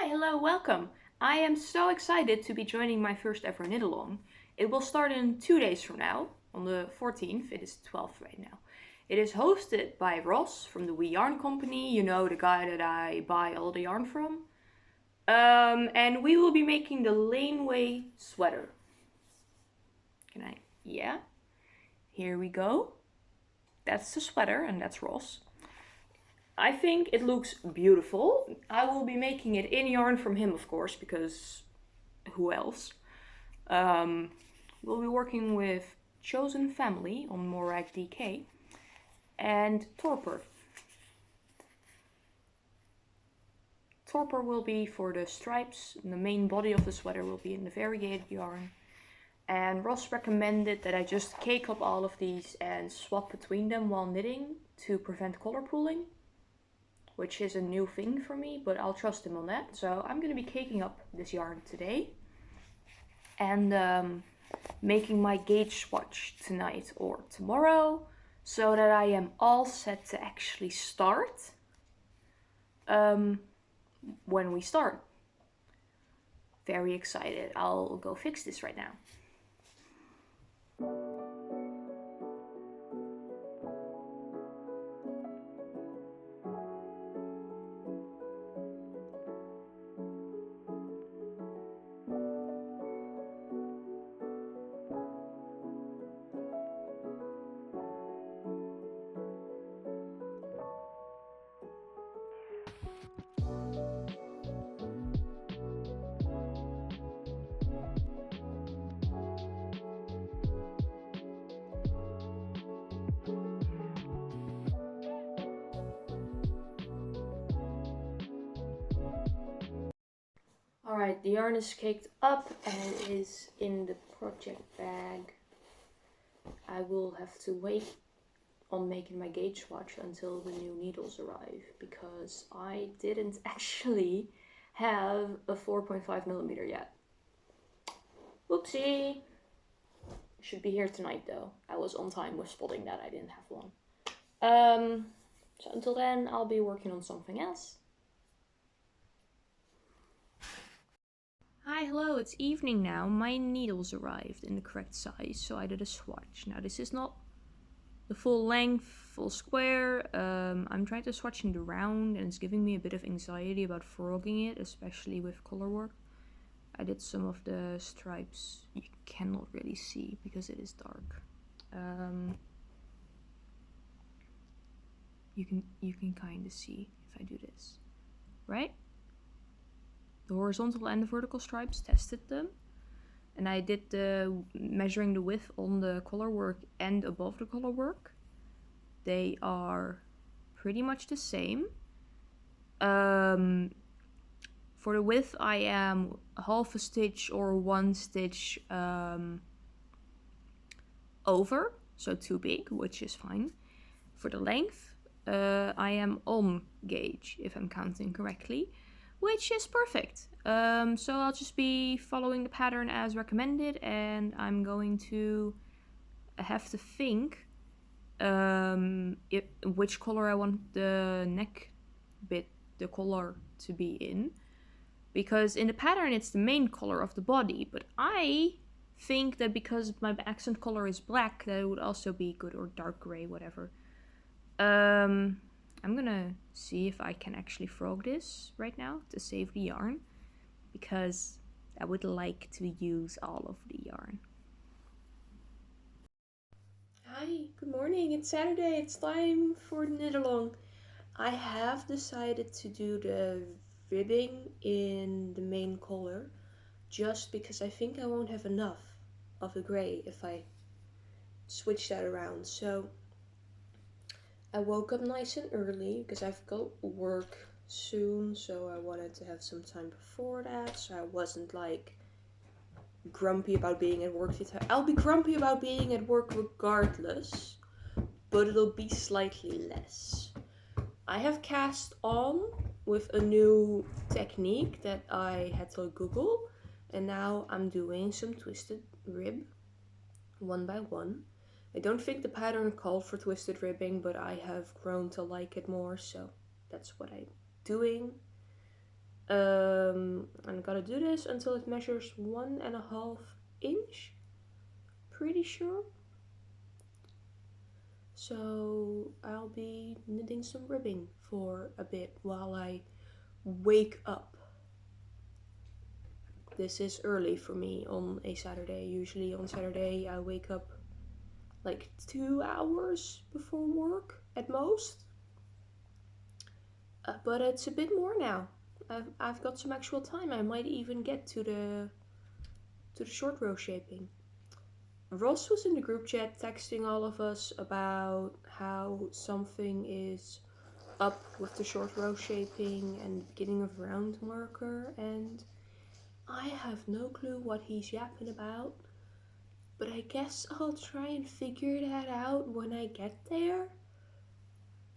Hi, hello, welcome. I am so excited to be joining my first ever knit along. It will start in 2 days from now, on the 14th. It is 12th right now. It is hosted by Ross from the We Yarn Company, you know, the guy that I buy all the yarn from. And we will be making the Laneway sweater. Yeah, here we go. That's the sweater and that's Ross. I think it looks beautiful. I will be making it in yarn from him, of course, because who else? We'll be working with Chosen Family on Morag DK and Torpor. Torpor will be for the stripes, and the main body of the sweater will be in the variegated yarn. And Ross recommended that I just cake up all of these and swap between them while knitting to prevent color pooling, which is a new thing for me, but I'll trust him on that. So I'm going to be caking up this yarn today and making my gauge swatch tonight or tomorrow so that I am all set to actually start when we start. Very excited. I'll go fix this right now. Alright, the yarn is caked up and it is in the project bag. I will have to wait on making my gauge swatch until the new needles arrive because I didn't actually have a 4.5mm yet. Whoopsie! Should be here tonight though. I was on time with spotting that I didn't have one. So until then I'll be working on something else. Hi, hello, it's evening now. My needles arrived in the correct size, so I did a swatch. Now this is not the full length, full square. I'm trying to swatch in the round and it's giving me a bit of anxiety about frogging it, especially with color work. I did some of the stripes you cannot really see because it is dark. You can kind of see if I do this, right? The horizontal and the vertical stripes, tested them, and I did the measuring the width on the color work and above the color work. They are pretty much the same. For the width I am half a stitch or 1 stitch over, so too big, which is fine. For the length I am on gauge, if I'm counting correctly, which is perfect. So I'll just be following the pattern as recommended, and I'm going to have to think which color I want the neck bit, the color, to be in. Because in the pattern it's the main color of the body, but I think that because my accent color is black, that it would also be good, or dark gray, whatever. I'm gonna see if I can actually frog this right now to save the yarn, because I would like to use all of the yarn. Hi, good morning, it's Saturday, it's time for the knit along. I have decided to do the ribbing in the main color, just because I think I won't have enough of the gray if I switch that around. So I woke up nice and early because I've got work soon, so I wanted to have some time before that, so I wasn't like grumpy about being at work. I'll be grumpy about being at work regardless, but it'll be slightly less. I have cast on with a new technique that I had to Google, and now I'm doing some twisted rib one by one. I don't think the pattern called for twisted ribbing, but I have grown to like it more, so that's what I'm doing. I'm gonna do this until it measures 1.5 inch, pretty sure. So I'll be knitting some ribbing for a bit while I wake up. This is early for me on a Saturday. Usually on Saturday I wake up like 2 hours before work at most. But it's a bit more now. I've got some actual time. I might even get to the short row shaping. Ross was in the group chat texting all of us about how something is up with the short row shaping and beginning of round marker, and I have no clue what he's yapping about, but I guess I'll try and figure that out when I get there,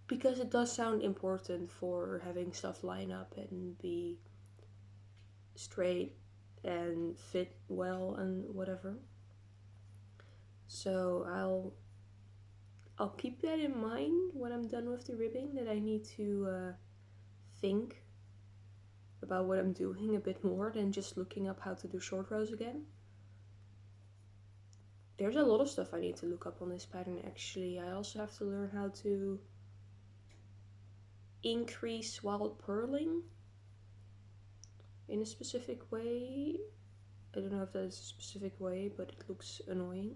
because it does sound important for having stuff line up and be straight and fit well and whatever. So I'll keep that in mind when I'm done with the ribbing, that I need to think about what I'm doing a bit more than just looking up how to do short rows again. There's a lot of stuff I need to look up on this pattern actually. I also have to learn how to increase while purling in a specific way. I don't know if that is a specific way, but it looks annoying.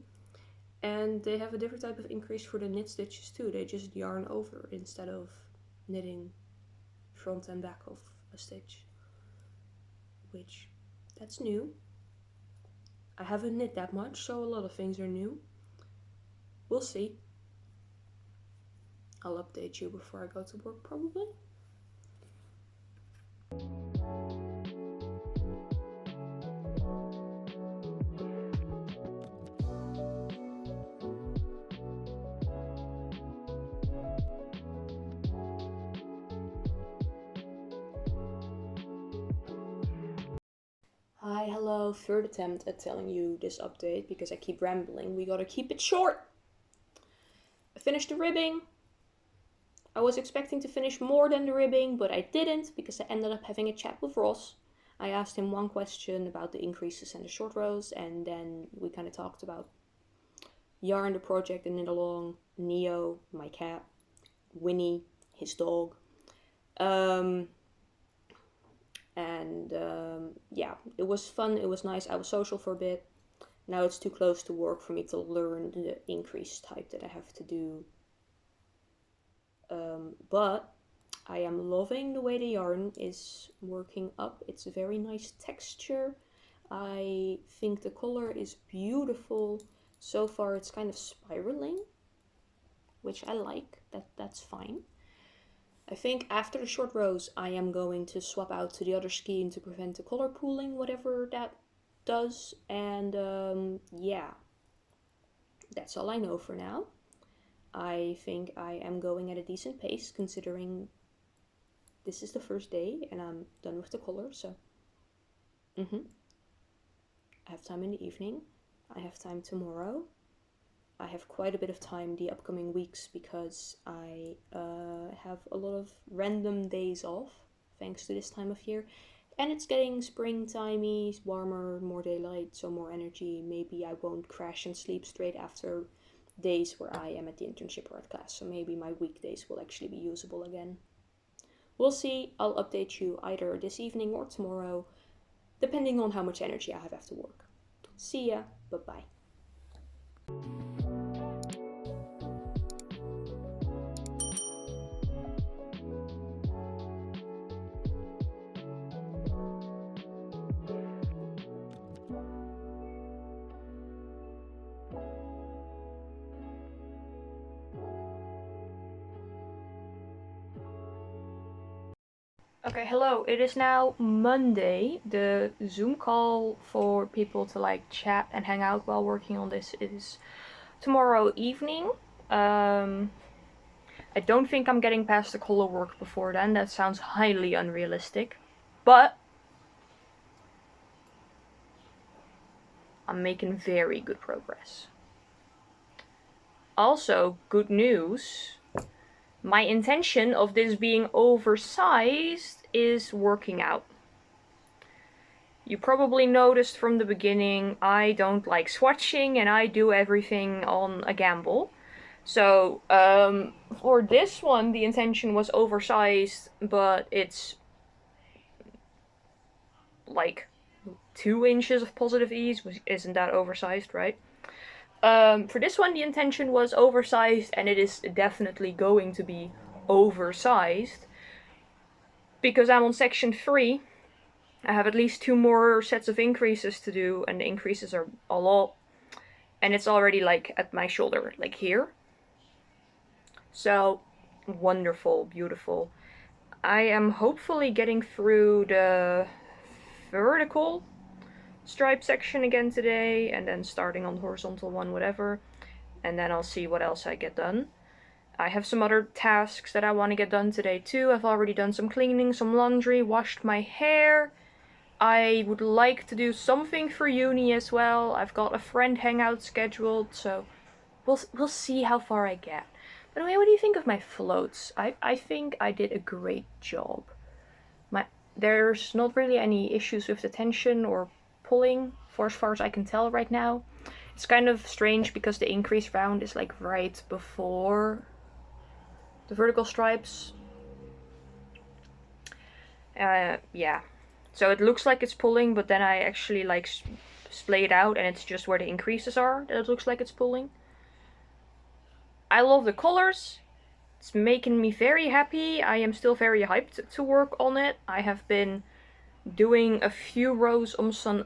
And they have a different type of increase for the knit stitches too. They just yarn over instead of knitting front and back of a stitch, which that's new. I haven't knit that much, so a lot of things are new. We'll see. I'll update you before I go to work probably. Hi, hello, third attempt at telling you this update because I keep rambling. We gotta keep it short. I finished the ribbing. I was expecting to finish more than the ribbing, but I didn't because I ended up having a chat with Ross. I asked him one question about the increases and the short rows, and then we kind of talked about yarn, the project, and knit along, Neo, my cat, Winnie, his dog. Yeah, it was fun, it was nice. I was social for a bit. Now it's too close to work for me to learn the increase type that I have to do. But I am loving the way the yarn is working up. It's a very nice texture. I think the color is beautiful. So far it's kind of spiraling, which I like. That's fine. I think after the short rows I am going to swap out to the other skein to prevent the color pooling, whatever that does. And yeah, that's all I know for now. I think I am going at a decent pace considering this is the first day and I'm done with the color, so I have time in the evening. I have time tomorrow. I have quite a bit of time the upcoming weeks because I have a lot of random days off thanks to this time of year. And it's getting springtimey, warmer, more daylight, so more energy. Maybe I won't crash and sleep straight after days where I am at the internship or at class. So maybe my weekdays will actually be usable again. We'll see. I'll update you either this evening or tomorrow, depending on how much energy I have after work. See ya. Bye-bye. Okay, hello. It is now Monday. The Zoom call for people to like chat and hang out while working on this is tomorrow evening. I don't think I'm getting past the color work before then. That sounds highly unrealistic. But I'm making very good progress. Also, good news. My intention of this being oversized is working out. You probably noticed from the beginning I don't like swatching and I do everything on a gamble. So for this one the intention was oversized, but it's like 2 inches of positive ease, which isn't that oversized, right? For this one the intention was oversized, and it is definitely going to be oversized because I'm on section 3. I have at least 2 more sets of increases to do, and the increases are a lot, and it's already like at my shoulder, like here. So wonderful, beautiful. I am hopefully getting through the vertical stripe section again today, and then starting on the horizontal one, whatever, and then I'll see what else I get done. I have some other tasks that I want to get done today too. I've already done some cleaning, some laundry, washed my hair. I would like to do something for uni as well. I've got a friend hangout scheduled, so we'll see how far I get. By the way, what do you think of my floats? I think I did a great job. There's not really any issues with the tension or pulling, for as far as I can tell right now. It's kind of strange because the increase round is like right before the vertical stripes. Yeah. So it looks like it's pulling, but then I actually like splay it out and it's just where the increases are that it looks like it's pulling. I love the colors. It's making me very happy. I am still very hyped to work on it. I have been doing a few rows on some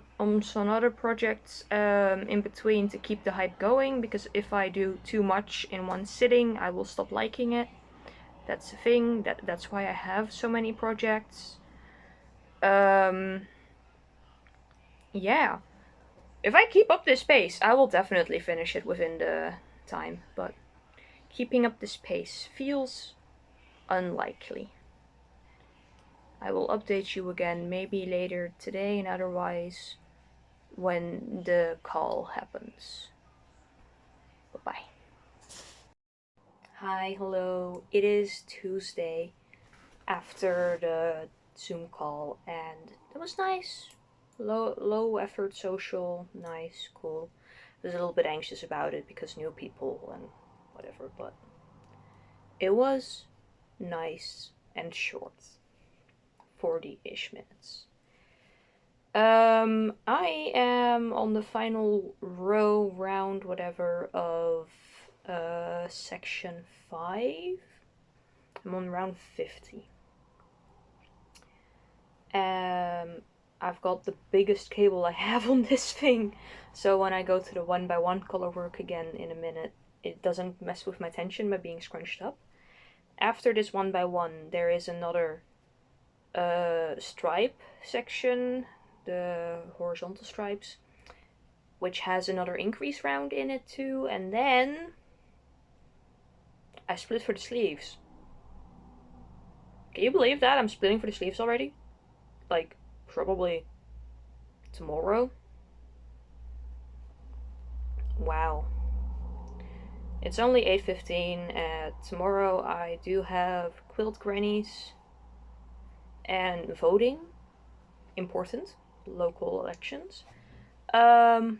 other projects in between to keep the hype going, because if I do too much in one sitting I will stop liking it. That's the thing. That's why I have so many projects. Yeah. If I keep up this pace, I will definitely finish it within the time, but keeping up this pace feels unlikely. I will update you again maybe later today, and otherwise when the call happens. Bye-bye. Hi, hello. It is Tuesday after the Zoom call, and it was nice. Low effort social, nice, cool. I was a little bit anxious about it because new people and whatever, but it was nice and short. 40-ish minutes. I am on the final row, round, whatever, of section 5. I'm on round 50. I've got the biggest cable I have on this thing, so when I go to the 1x1 color work again in a minute, it doesn't mess with my tension by being scrunched up. After this 1x1, there is another stripe section, the horizontal stripes, which has another increase round in it too, and then I split for the sleeves. Can you believe that? I'm splitting for the sleeves already? Like, probably tomorrow? Wow. It's only 8:15, and tomorrow I do have quilt grannies and voting. Important. Local elections. But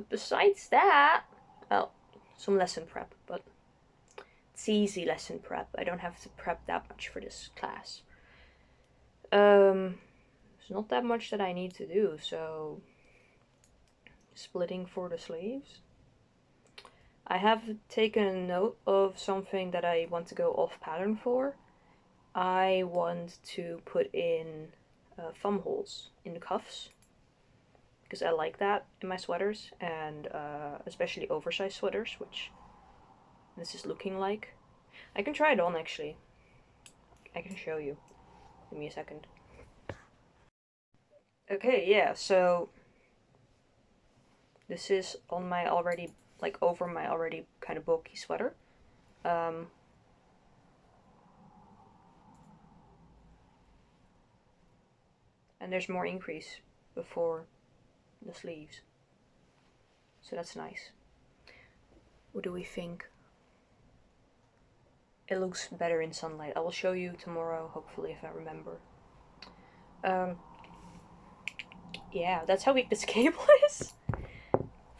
besides that, well, some lesson prep, but it's easy lesson prep. I don't have to prep that much for this class. There's not that much that I need to do, so splitting for the sleeves. I have taken a note of something that I want to go off pattern for. I want to put in thumb holes in the cuffs, because I like that in my sweaters, and especially oversized sweaters, which this is looking like. I can try it on actually. I can show you. Give me a second. Okay, yeah, so this is on my already, like over my already kind of bulky sweater. And there's more increase before the sleeves. So that's nice. What do we think? It looks better in sunlight. I will show you tomorrow, hopefully, if I remember. yeah, that's how big this cable is.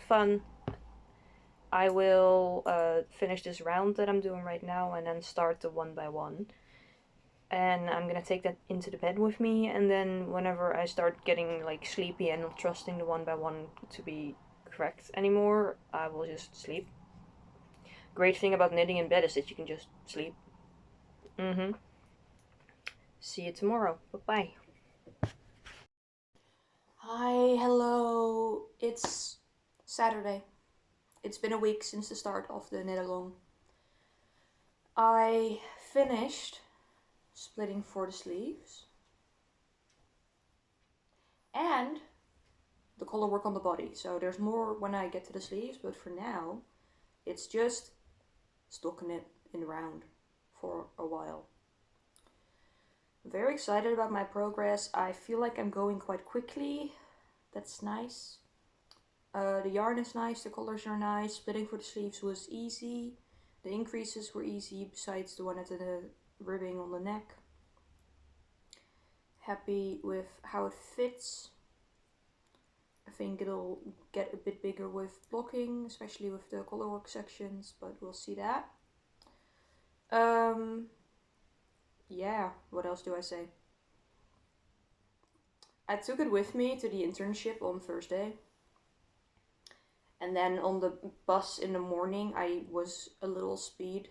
Fun. I will finish this round that I'm doing right now and then start the 1x1. And I'm gonna take that into the bed with me, and then whenever I start getting like sleepy and not trusting the 1x1 to be correct anymore, I will just sleep. Great thing about knitting in bed is that you can just sleep. Mm-hmm. See you tomorrow. Bye-bye. Hi, hello. It's Saturday. It's been a week since the start of the knit along. I finished splitting for the sleeves and the collar work on the body. So there's more when I get to the sleeves, but for now, it's just stocking it in round for a while. I'm very excited about my progress. I feel like I'm going quite quickly. That's nice. The yarn is nice, the colors are nice, splitting for the sleeves was easy. The increases were easy, besides the one at the ribbing on the neck. Happy with how it fits. I think it'll get a bit bigger with blocking, especially with the colorwork sections, but we'll see that. Yeah, what else do I say? I took it with me to the internship on Thursday. And then on the bus in the morning, I was a little speed.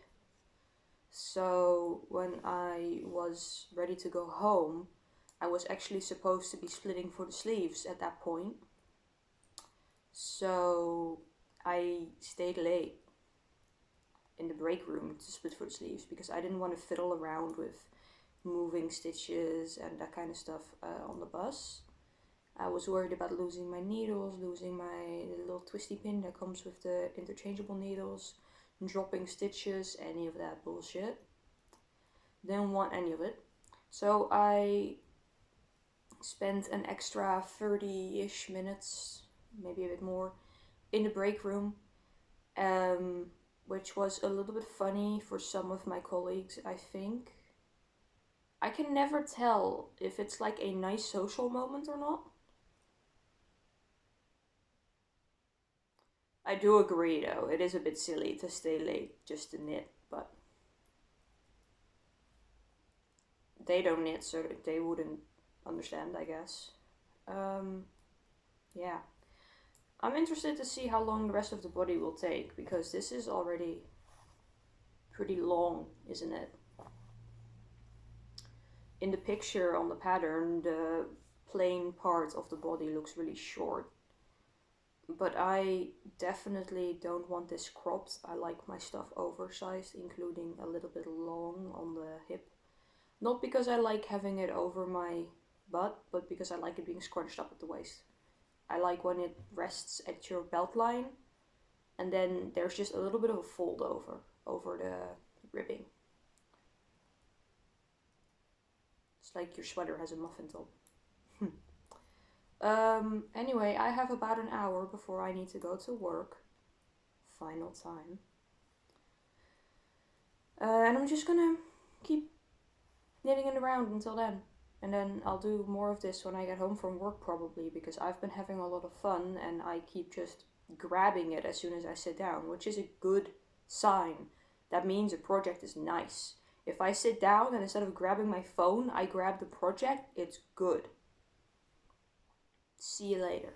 So when I was ready to go home, I was actually supposed to be splitting for the sleeves at that point. So I stayed late in the break room to split for the sleeves because I didn't want to fiddle around with moving stitches and that kind of stuff on the bus. I was worried about losing my needles, losing my little twisty pin that comes with the interchangeable needles, dropping stitches, any of that bullshit. Didn't want any of it. So I spent an extra 30-ish minutes, maybe a bit more, in the break room, which was a little bit funny for some of my colleagues, I think. I can never tell if it's like a nice social moment or not. I do agree though, it is a bit silly to stay late just to knit, but they don't knit, so they wouldn't understand, I guess. Yeah. I'm interested to see how long the rest of the body will take, because this is already pretty long, isn't it? In the picture on the pattern, the plain part of the body looks really short. But I definitely don't want this cropped. I like my stuff oversized, including a little bit long on the hip. Not because I like having it over my butt, but because I like it being scrunched up at the waist. I like when it rests at your belt line, and then there's just a little bit of a fold over the ribbing. It's like your sweater has a muffin top. Anyway, I have about an hour before I need to go to work. Final time. And I'm just gonna keep knitting it around until then. And then I'll do more of this when I get home from work probably, because I've been having a lot of fun and I keep just grabbing it as soon as I sit down, which is a good sign. That means a project is nice. If I sit down and instead of grabbing my phone, I grab the project, it's good. See you later.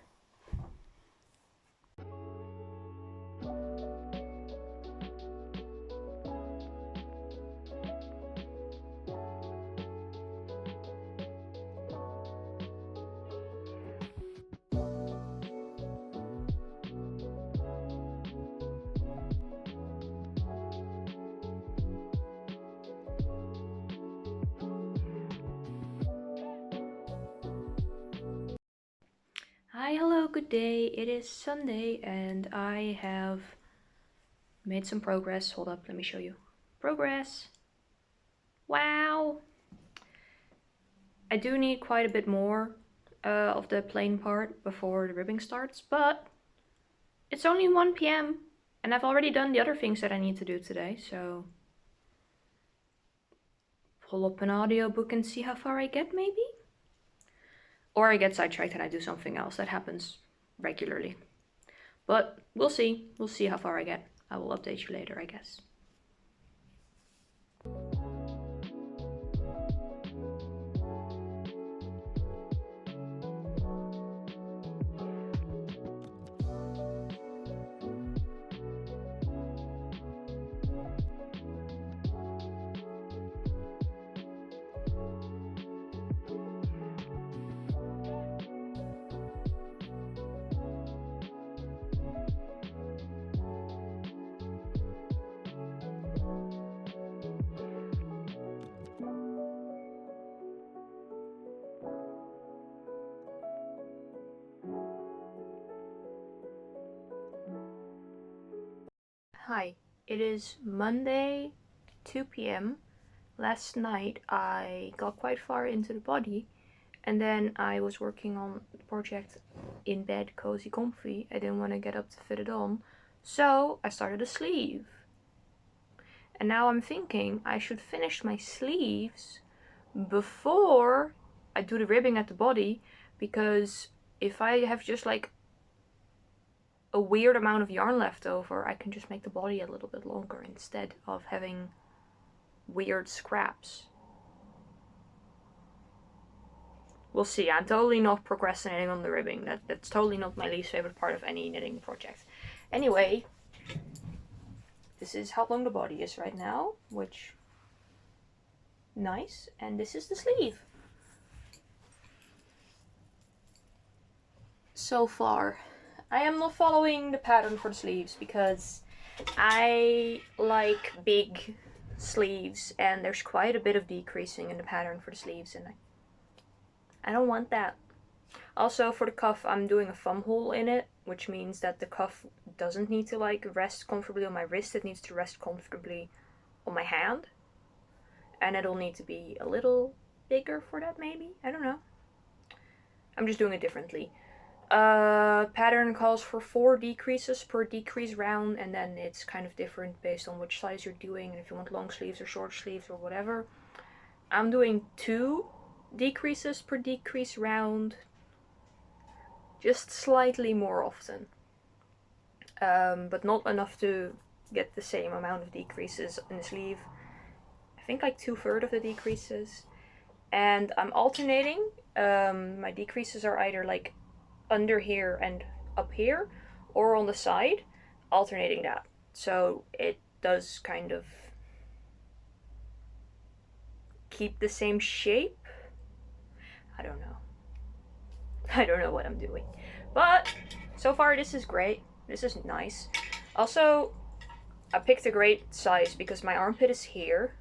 Hi, hello, good day. It is Sunday and I have made some progress. Hold up, let me show you. Progress. Wow. I do need quite a bit more of the plain part before the ribbing starts, but it's only 1 p.m. and I've already done the other things that I need to do today, so pull up an audiobook and see how far I get maybe? Or I get sidetracked and I do something else. That happens regularly. But we'll see. We'll see how far I get. I will update you later, I guess. Hi, it is Monday, 2 p.m. Last night I got quite far into the body and then I was working on the project in bed, cozy, comfy. I didn't want to get up to fit it on, so I started a sleeve. And now I'm thinking I should finish my sleeves before I do the ribbing at the body, because if I have just like a weird amount of yarn left over, I can just make the body a little bit longer instead of having weird scraps. We'll see. I'm totally not procrastinating on the ribbing. That's totally not my least favorite part of any knitting project. Anyway, this is how long the body is right now, which, nice. And this is the sleeve. So far, I am not following the pattern for the sleeves because I like big sleeves and there's quite a bit of decreasing in the pattern for the sleeves and I don't want that. Also for the cuff, I'm doing a thumb hole in it, which means that the cuff doesn't need to like rest comfortably on my wrist, it needs to rest comfortably on my hand. And it'll need to be a little bigger for that maybe, I don't know. I'm just doing it differently. Pattern calls for 4 decreases per decrease round, and then it's kind of different based on which size you're doing and if you want long sleeves or short sleeves or whatever. I'm doing 2 decreases per decrease round, just slightly more often, but not enough to get the same amount of decreases in the sleeve. I think like 2/3 of the decreases, and I'm alternating. My decreases are either like under here and up here or on the side, alternating that, so it does kind of keep the same shape. I don't know. I don't know what I'm doing, but so far this is great. This is nice. Also, I picked a great size because my armpit is here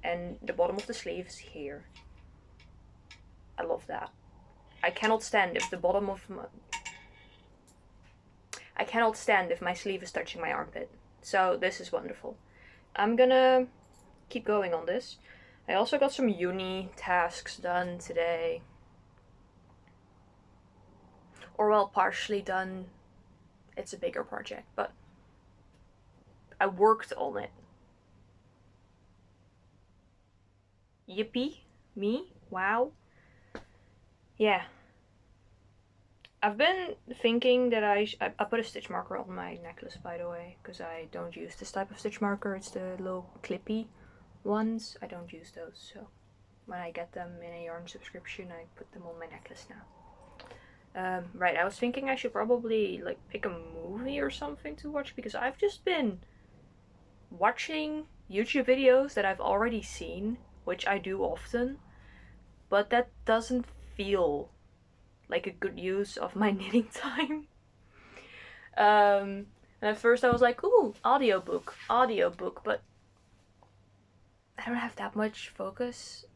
and the bottom of the sleeve is here. I love that. I cannot stand if the bottom of my... I cannot stand if my sleeve is touching my armpit. So this is wonderful. I'm gonna keep going on this. I also got some uni tasks done today. Or well, partially done. It's a bigger project, but I worked on it. Yippee, me, wow. Yeah. I've been thinking that I put a stitch marker on my necklace, by the way, because I don't use this type of stitch marker. It's the little clippy ones. I don't use those, so when I get them in a yarn subscription, I put them on my necklace now. Right, I was thinking I should probably like pick a movie or something to watch, because I've just been watching YouTube videos that I've already seen, which I do often, but that doesn't feel like a good use of my knitting time. And at first I was like, ooh, audiobook, but I don't have that much focus.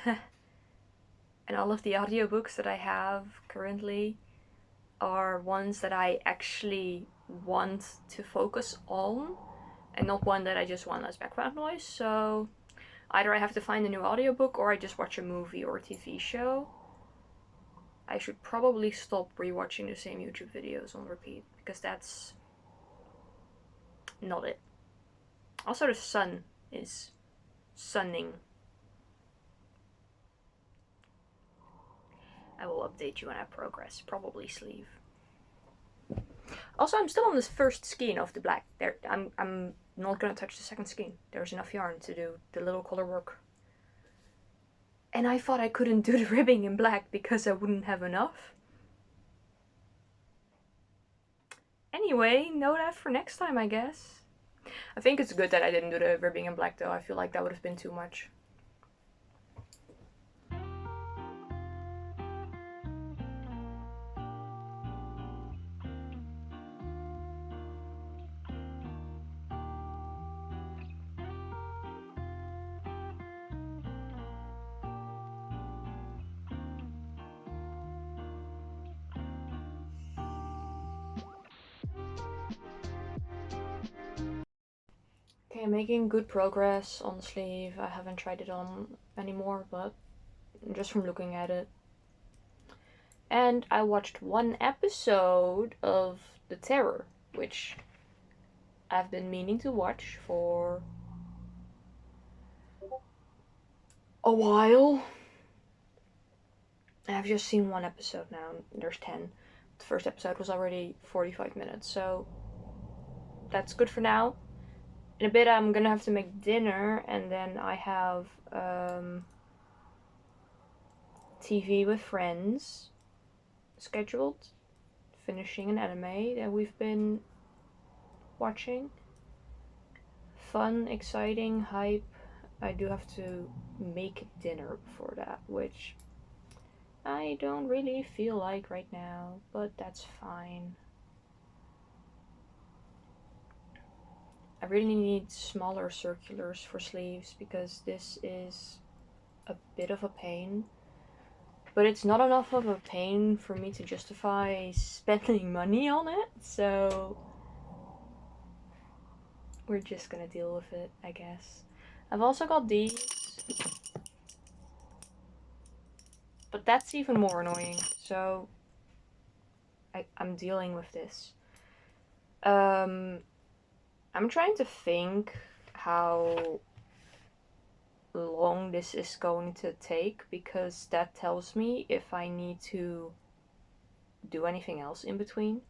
And all of the audiobooks that I have currently are ones that I actually want to focus on and not one that I just want as background noise. So either I have to find a new audiobook or I just watch a movie or a TV show. I should probably stop rewatching the same YouTube videos on repeat, because that's not it. Also, the sun is sunning. I will update you when I progress. Probably sleeve. Also, I'm still on this first skein of the black. I'm not gonna touch the second skein. There's enough yarn to do the little color work. And I thought I couldn't do the ribbing in black because I wouldn't have enough. Anyway, note that for next time, I guess. I think it's good that I didn't do the ribbing in black though. I feel like that would have been too much. Okay, I'm making good progress on the sleeve. I haven't tried it on anymore, but just from looking at it. And I watched one episode of The Terror, which I've been meaning to watch for a while. And I've just seen one episode now. There's 10. The first episode was already 45 minutes, so that's good for now. In a bit I'm gonna have to make dinner, and then I have TV with friends scheduled, finishing an anime that we've been watching. Fun, exciting, hype. I do have to make dinner before that, which I don't really feel like right now, but that's fine. I really need smaller circulars for sleeves because this is a bit of a pain. But it's not enough of a pain for me to justify spending money on it, so we're just gonna deal with it, I guess. I've also got these, but that's even more annoying, so I'm dealing with this. I'm trying to think how long this is going to take, because that tells me if I need to do anything else in between.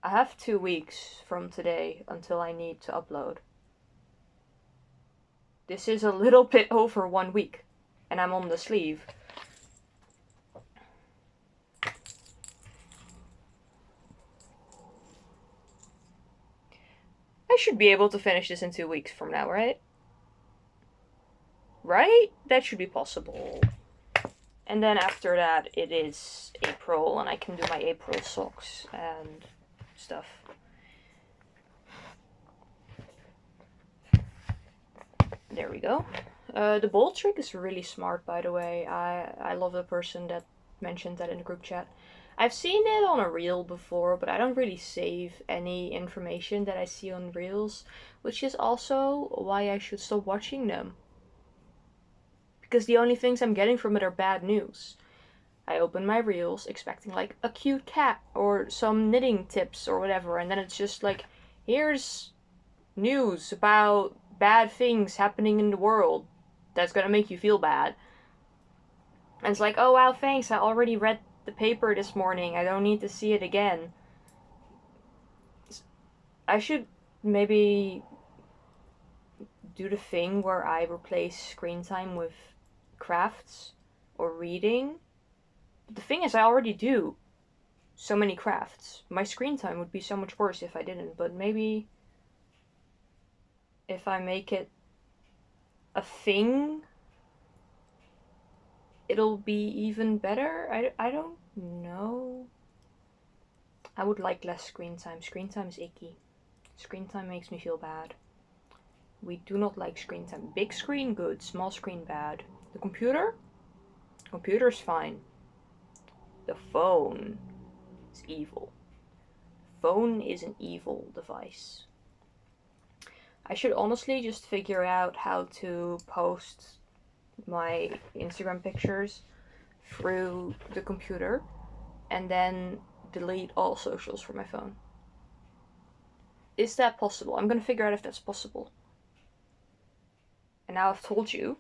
I have 2 weeks from today until I need to upload. This is a little bit over 1 week, and I'm on the sleeve. I should be able to finish this in 2 weeks from now, right? Right? That should be possible. And then after that, it is April, and I can do my April socks and stuff. There we go. The bowl trick is really smart, by the way. I love the person that mentioned that in the group chat. I've seen it on a reel before, but I don't really save any information that I see on reels, which is also why I should stop watching them. Because the only things I'm getting from it are bad news. I open my reels expecting like a cute cat or some knitting tips or whatever, and then it's just like, here's news about bad things happening in the world that's gonna make you feel bad. And it's like, oh wow, thanks, I already read the paper this morning, I don't need to see it again. I should maybe do the thing where I replace screen time with crafts or reading. But the thing is, I already do so many crafts. My screen time would be so much worse if I didn't, but maybe if I make it a thing, it'll be even better. I don't know. I would like less screen time. Screen time is icky. Screen time makes me feel bad. We do not like screen time. Big screen, good. Small screen, bad. The computer? Computer's fine. The phone is evil. Phone is an evil device. I should honestly just figure out how to post my Instagram pictures through the computer and then delete all socials from my phone. Is that possible? I'm gonna figure out if that's possible. And now I've told you.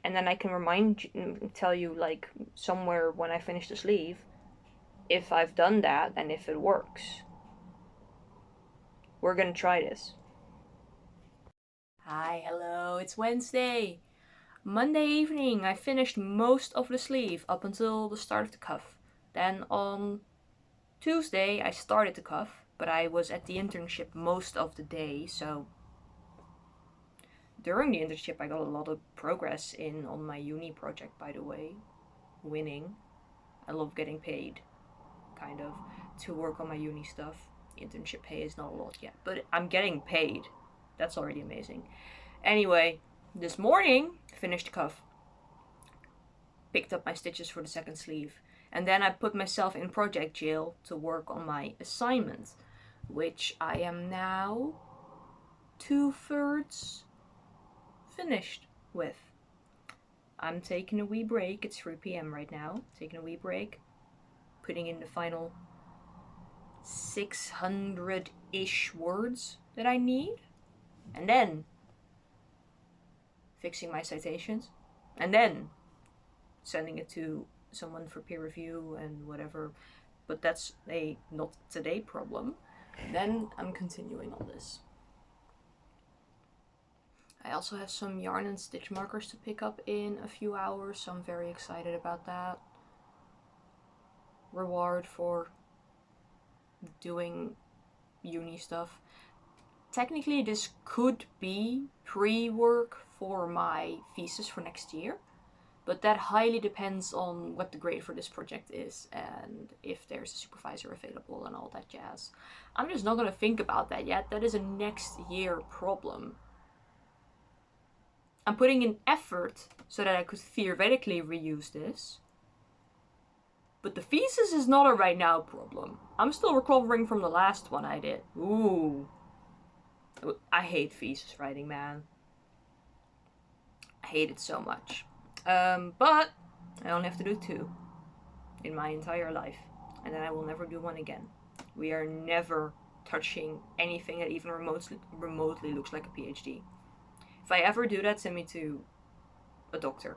and then I can tell you like somewhere when I finish the sleeve if I've done that and if it works. We're gonna try this. Hi, hello, it's Wednesday. Monday evening I finished most of the sleeve up until the start of the cuff. Then on Tuesday I started the cuff, but I was at the internship most of the day, so during the internship I got a lot of progress on my uni project, by the way. Winning. I love getting paid, kind of, to work on my uni stuff. The internship pay is not a lot yet, but I'm getting paid. That's already amazing. Anyway, this morning, finished the cuff. Picked up my stitches for the second sleeve. And then I put myself in project jail to work on my assignment, which I am now 2/3 finished with. I'm taking a wee break. It's 3 p.m. right now. Taking a wee break. Putting in the final 600-ish words that I need. And then fixing my citations. And then sending it to someone for peer review and whatever. But that's a not today problem. Then I'm continuing on this. I also have some yarn and stitch markers to pick up in a few hours, so I'm very excited about that. Reward for doing uni stuff. Technically this could be pre-work for my thesis for next year, but that highly depends on what the grade for this project is and if there's a supervisor available and all that jazz. I'm just not gonna think about that yet. That is a next year problem. I'm putting in effort so that I could theoretically reuse this. But the thesis is not a right now problem. I'm still recovering from the last one I did. Ooh. I hate thesis writing, man. I hate it so much. But I only have to do 2 in my entire life. And then I will never do one again. We are never touching anything that even remotely looks like a PhD. If I ever do that, send me to a doctor.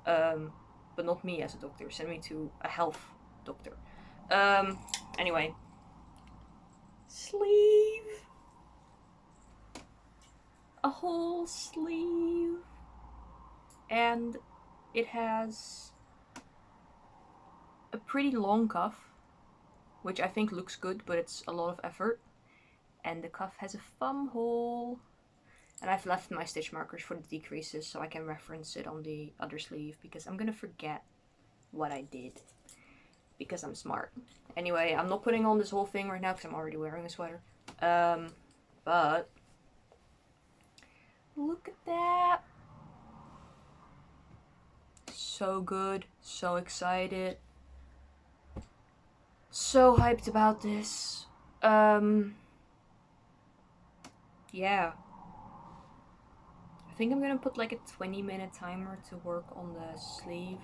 But not me as a doctor. Send me to a health doctor. Anyway. Sleeve. A whole sleeve. And it has a pretty long cuff, which I think looks good, but it's a lot of effort. And the cuff has a thumb hole. And I've left my stitch markers for the decreases so I can reference it on the other sleeve, because I'm gonna forget what I did. Because I'm smart. Anyway, I'm not putting on this whole thing right now because I'm already wearing a sweater. But look at that. So good. So excited. So hyped about this. Yeah. I think I'm gonna put like a 20-minute timer to work on the sleeve.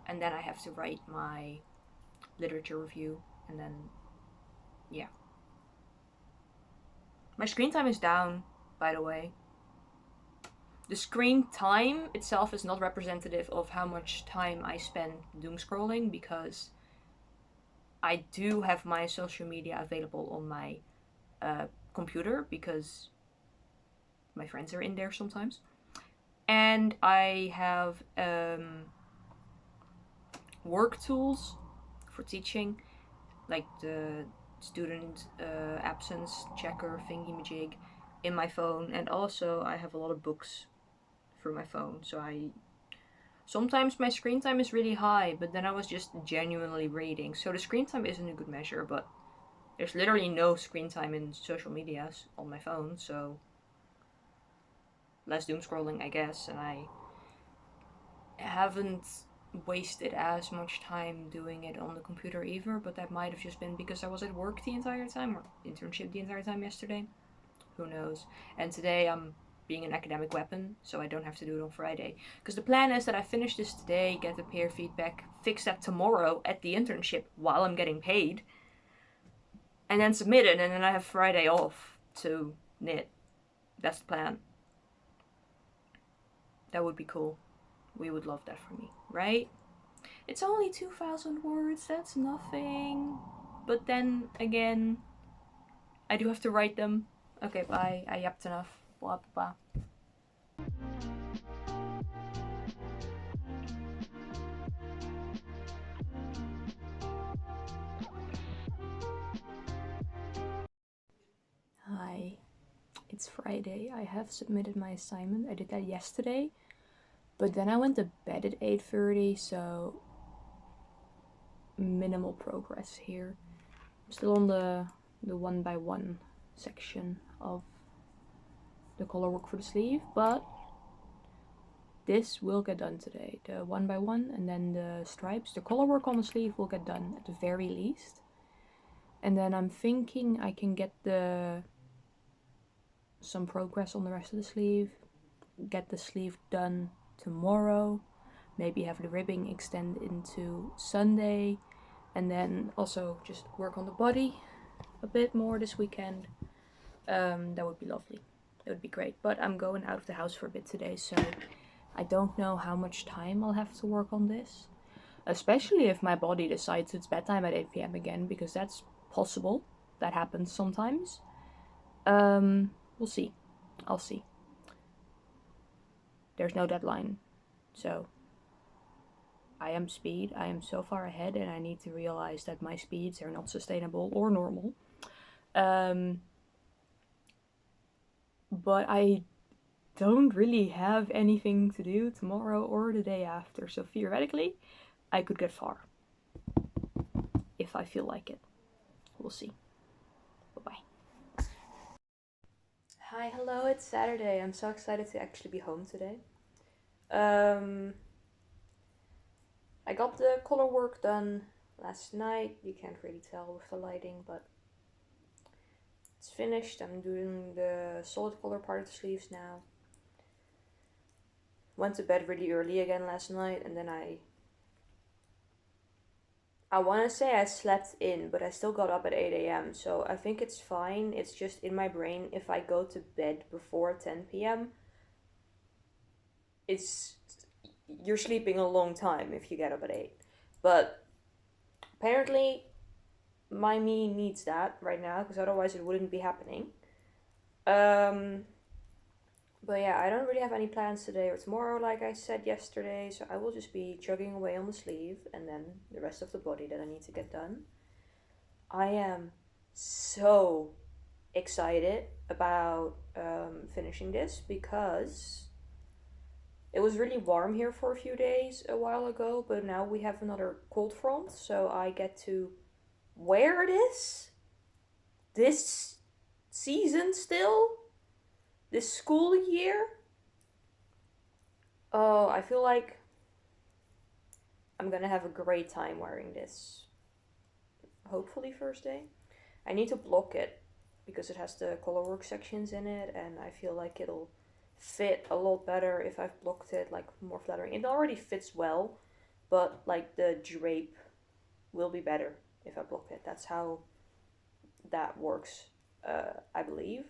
And then I have to write my literature review. And then, yeah. My screen time is down, by the way. The screen time itself is not representative of how much time I spend doom scrolling, because I do have my social media available on my computer because my friends are in there sometimes. And I have work tools for teaching, like the student absence checker thingy-majig in my phone, and also I have a lot of books through my phone, so sometimes my screen time is really high, but then I was just genuinely reading, so the screen time isn't a good measure. But there's literally no screen time in social medias on my phone, so less doom scrolling, I guess. And I haven't wasted as much time doing it on the computer either, but that might have just been because I was at work the entire time, or internship the entire time yesterday. Who knows? And today I'm being an academic weapon, so I don't have to do it on Friday. Because the plan is that I finish this today, get the peer feedback, fix that tomorrow at the internship while I'm getting paid, and then submit it, and then I have Friday off to knit. That's the plan. That would be cool. we would love that from me, right? It's only 2,000 words, that's nothing. But then again, I do have to write them. Okay, bye. I yapped enough. Blah blah blah. Hi. It's Friday. I have submitted my assignment. I did that yesterday. But then I went to bed at 8:30, so minimal progress here. I'm still on the 1x1 section of the color work for the sleeve, but this will get done today. The 1x1 and then the stripes. The color work on the sleeve will get done at the very least. And then I'm thinking I can get some progress on the rest of the sleeve, get the sleeve done tomorrow, maybe have the ribbing extend into Sunday, and then also just work on the body a bit more this weekend. That would be lovely. That would be great. But I'm going out of the house for a bit today, so I don't know how much time I'll have to work on this. Especially if my body decides it's bedtime at 8 p.m. again, because that's possible. That happens sometimes. We'll see. I'll see. There's no deadline. So I am speed. I am so far ahead, and I need to realize that my speeds are not sustainable or normal. But I don't really have anything to do tomorrow or the day after, so theoretically I could get far if I feel like it. We'll see. Bye-bye. Hi, hello, it's Saturday. I'm so excited to actually be home today. I got the color work done last night. You can't really tell with the lighting, but it's finished. I'm doing the solid color part of the sleeves now. Went to bed really early again last night, and then I want to say I slept in, but I still got up at 8 a.m. So I think it's fine. It's just in my brain, if I go to bed before 10 p.m., you're sleeping a long time if you get up at 8. But apparently my me needs that right now, because otherwise it wouldn't be happening. But yeah, I don't really have any plans today or tomorrow, like I said yesterday, so I will just be chugging away on the sleeve and then the rest of the body that I need to get done. I am so excited about finishing this, because it was really warm here for a few days a while ago, but now we have another cold front, so I get to wear this season still, this school year. Oh, I feel like I'm gonna have a great time wearing this. Hopefully Thursday. I need to block it because it has the colorwork sections in it, and I feel like it'll fit a lot better if I've blocked it, like more flattering. It already fits well, but like the drape will be better if I block it. That's how that works, I believe.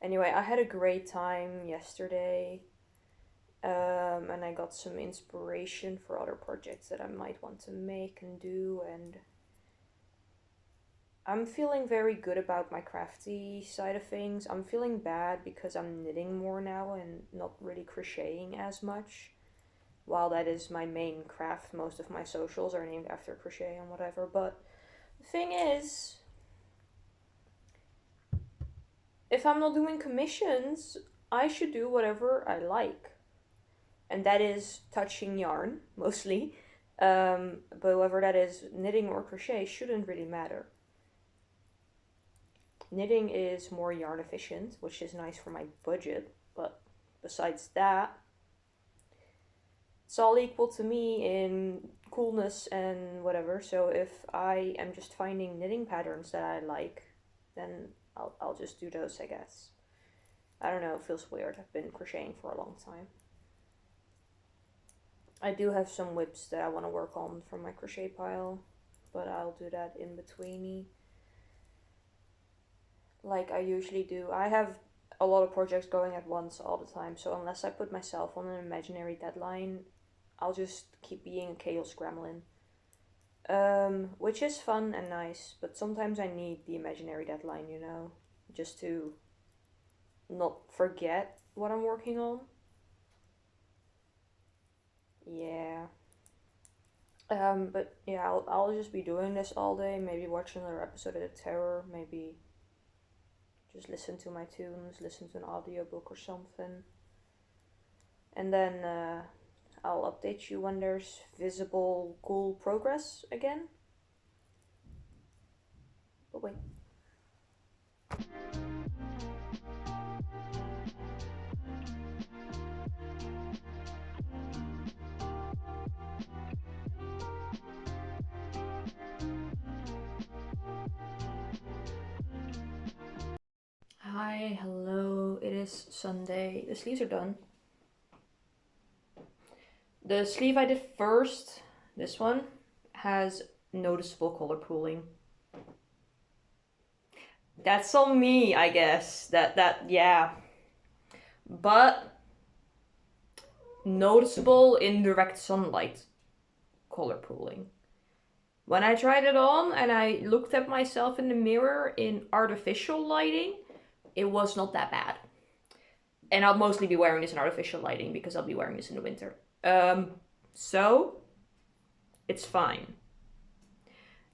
Anyway, I had a great time yesterday, and I got some inspiration for other projects that I might want to make and do, and I'm feeling very good about my crafty side of things. I'm feeling bad because I'm knitting more now and not really crocheting as much. While that is my main craft, most of my socials are named after crochet and whatever, but the thing is, if I'm not doing commissions, I should do whatever I like. And that is touching yarn, mostly. But whether that is knitting or crochet shouldn't really matter. Knitting is more yarn efficient, which is nice for my budget, but besides that, it's all equal to me in coolness and whatever. So if I am just finding knitting patterns that I like, then I'll just do those, I guess. I don't know, it feels weird. I've been crocheting for a long time. I do have some whips that I want to work on from my crochet pile, but I'll do that in betweeny, like I usually do. I have a lot of projects going at once all the time, so unless I put myself on an imaginary deadline, I'll just keep being a KAL scrambling. Which is fun and nice, but sometimes I need the imaginary deadline, you know, just to not forget what I'm working on. Yeah. But yeah, I'll just be doing this all day, maybe watch another episode of The Terror, maybe just listen to my tunes, listen to an audiobook or something. And then I'll update you when there's visible, cool progress again. But wait. Hi, hello, it is Sunday. The sleeves are done. The sleeve I did first, this one, has noticeable color pooling. That's on me, I guess. Yeah. But noticeable in direct sunlight color pooling. When I tried it on and I looked at myself in the mirror in artificial lighting, it was not that bad. And I'll mostly be wearing this in artificial lighting because I'll be wearing this in the winter. So it's fine.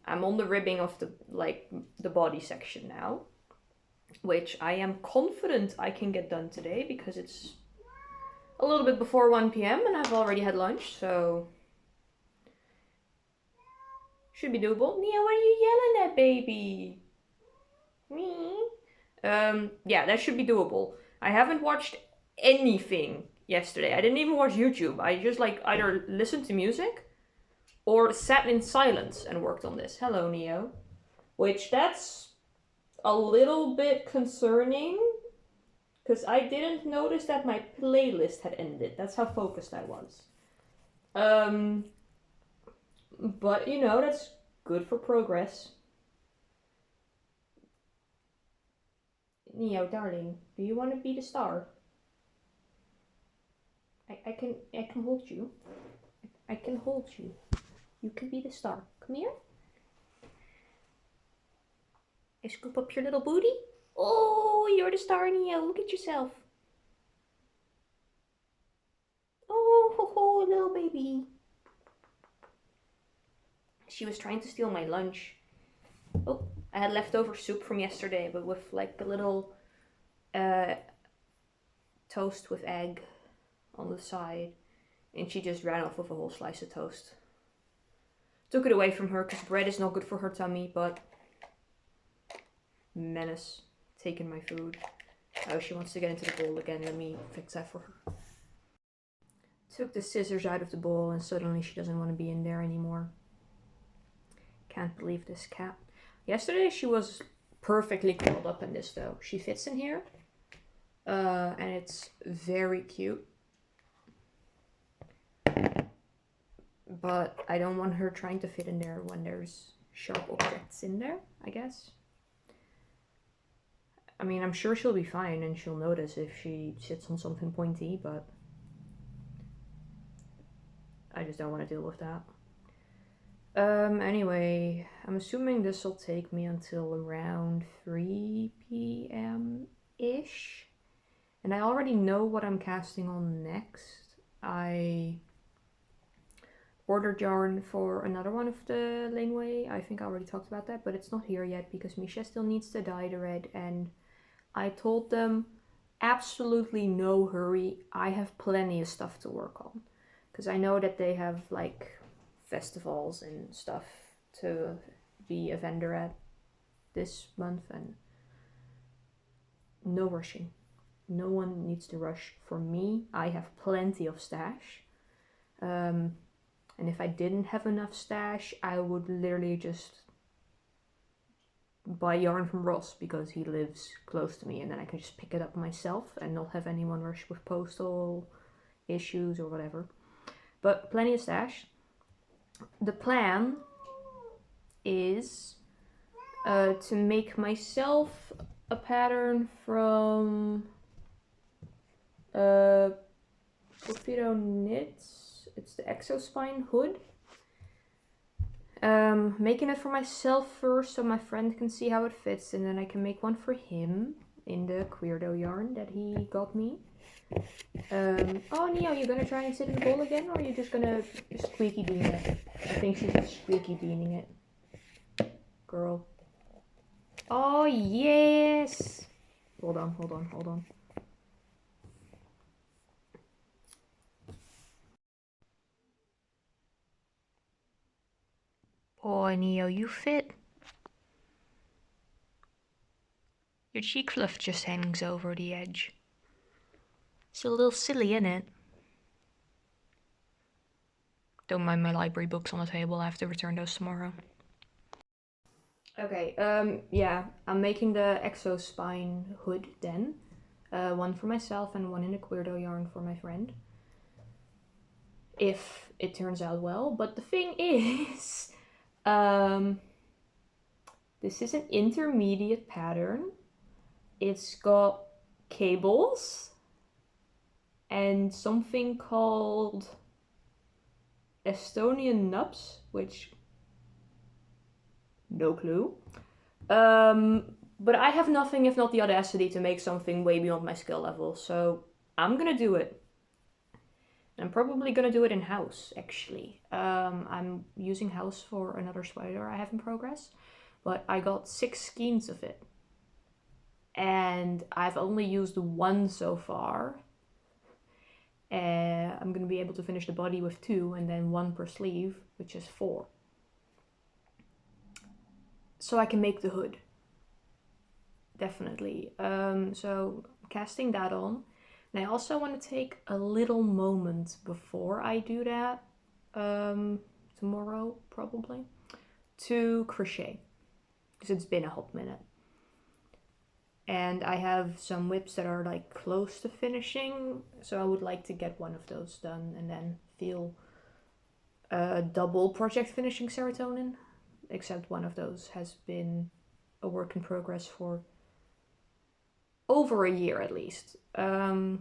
I'm on the ribbing of the body section now, which I am confident I can get done today because it's a little bit before 1 p.m. and I've already had lunch, so should be doable. Nia, what are you yelling at, baby? Me? Yeah, that should be doable. I haven't watched anything yesterday. I didn't even watch YouTube. I just either listened to music or sat in silence and worked on this. Hello, Neo. Which that's a little bit concerning because I didn't notice that my playlist had ended. That's how focused I was. But you know, that's good for progress. Neo, darling, do you want to be the star? I can hold you. I can hold you. You can be the star. Come here. I scoop up your little booty. Oh, you're the star, Neo. Look at yourself. Oh, ho, ho, little baby. She was trying to steal my lunch. Oh, I had leftover soup from yesterday, but with like the little toast with egg on the side. And she just ran off with a whole slice of toast. Took it away from her because bread is not good for her tummy, but menace. Taking my food. Oh, she wants to get into the bowl again. Let me fix that for her. Took the scissors out of the bowl and suddenly she doesn't want to be in there anymore. Can't believe this cat. Yesterday she was perfectly curled up in this though. She fits in here. And it's very cute. But I don't want her trying to fit in there when there's sharp objects in there, I guess. I mean, I'm sure she'll be fine and she'll notice if she sits on something pointy, but I just don't want to deal with that. Anyway, I'm assuming this will take me until around 3 p.m.-ish. And I already know what I'm casting on next. I ordered yarn for another one of the Laneway. I think I already talked about that, but it's not here yet because Misha still needs to dye the red, and I told them absolutely no hurry. I have plenty of stuff to work on because I know that they have like festivals and stuff to be a vendor at this month, and no rushing. No one needs to rush for me. I have plenty of stash. And if I didn't have enough stash, I would literally just buy yarn from Ross because he lives close to me, and then I can just pick it up myself and not have anyone rush with postal issues or whatever. But plenty of stash. The plan is to make myself a pattern from s.knits. It's the Exospine hood. Making it for myself first so my friend can see how it fits, and then I can make one for him in the Queerdo yarn that he got me. Oh Neo, you gonna try and sit in the bowl again, or are you just gonna squeaky bean it? I think she's just squeaky beaning it. Girl. Oh yes! Hold on, hold on, hold on. Oh Neo, you fit. Your cheek fluff just hangs over the edge. It's a little silly, isn't it? Don't mind my library books on the table. I have to return those tomorrow. Okay, yeah, I'm making the Exospine hood then. One for myself and one in a Queerdo yarn for my friend. If it turns out well. But the thing is, this is an intermediate pattern. It's got cables and something called Estonian nubs, which no clue. But I have nothing if not the audacity to make something way beyond my skill level, so I'm gonna do it. I'm probably gonna do it in house, actually. I'm using house for another sweater I have in progress, but I got 6 skeins of it. And I've only used one so far. I'm gonna be able to finish the body with 2 and then 1 per sleeve, which is 4. So I can make the hood. Definitely. So casting that on. And I also want to take a little moment before I do that, tomorrow probably, to crochet. Because it's been a hot minute. And I have some whips that are like close to finishing. So I would like to get one of those done and then feel double project finishing serotonin. Except one of those has been a work in progress for over a year at least. Because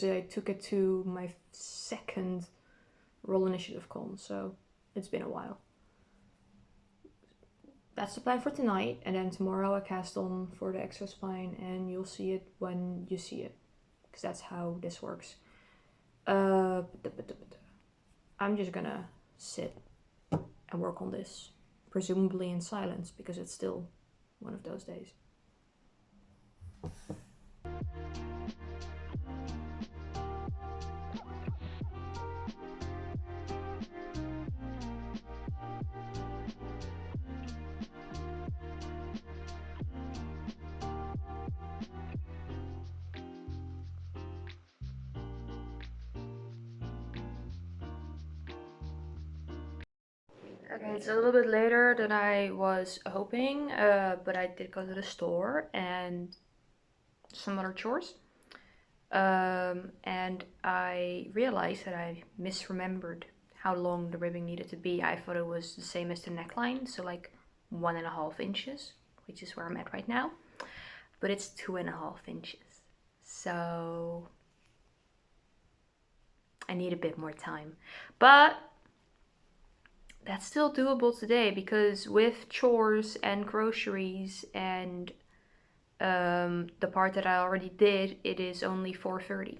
I took it to my second Roll Initiative con, so it's been a while. That's the plan for tonight, and then tomorrow I cast on for the Exospine, and you'll see it when you see it, because that's how this works. I'm just gonna sit and work on this, presumably in silence, because it's still one of those days. Okay, it's a little bit later than I was hoping, but I did go to the store and some other chores. And I realized that I misremembered how long the ribbing needed to be. I thought it was the same as the neckline, so like 1.5 inches, which is where I'm at right now. But it's 2.5 inches. So I need a bit more time. But that's still doable today because with chores and groceries and the part that I already did, it is only 4:30.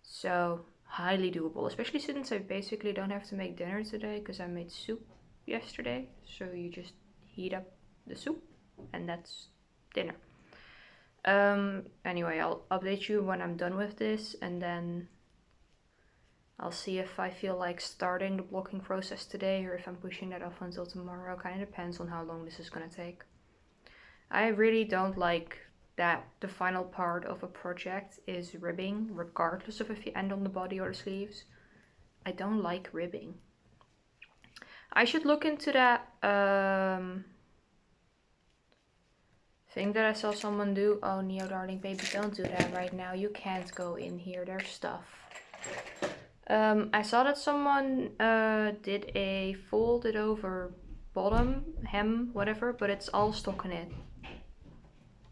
So highly doable, especially since I basically don't have to make dinner today because I made soup yesterday. So you just heat up the soup and that's dinner. Anyway, I'll update you when I'm done with this, and then I'll see if I feel like starting the blocking process today or if I'm pushing that off until tomorrow. Kind of depends on how long this is gonna take. I really don't like that the final part of a project is ribbing, regardless of if you end on the body or the sleeves. I don't like ribbing. I should look into that thing that I saw someone do. Oh, Neo darling baby, don't do that right now. You can't go in here, there's stuff. I saw that someone did a folded over bottom, hem, whatever, but it's all stockinette.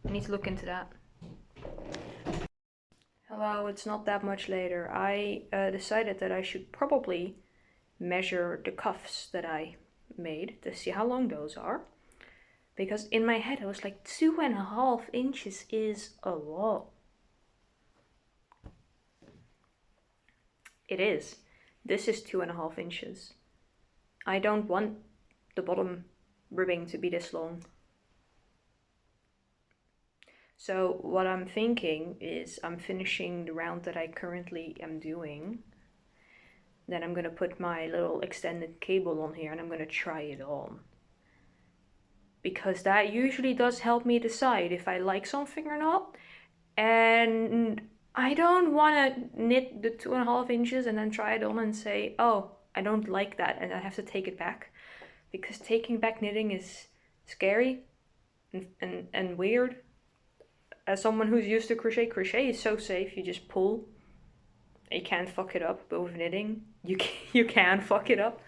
I need to look into that. Hello, it's not that much later. I decided that I should probably measure the cuffs that I made to see how long those are. Because in my head I was like, 2.5 inches is a lot. It is. This is 2.5 inches. I don't want the bottom ribbing to be this long. So what I'm thinking is I'm finishing the round that I currently am doing. Then I'm gonna put my little extended cable on here and I'm gonna try it on. Because that usually does help me decide if I like something or not. And I don't want to knit the 2.5 inches and then try it on and say, oh, I don't like that and I have to take it back. Because taking back knitting is scary and weird. As someone who's used to crochet, crochet is so safe. You just pull. You can't fuck it up. But with knitting, you can fuck it up.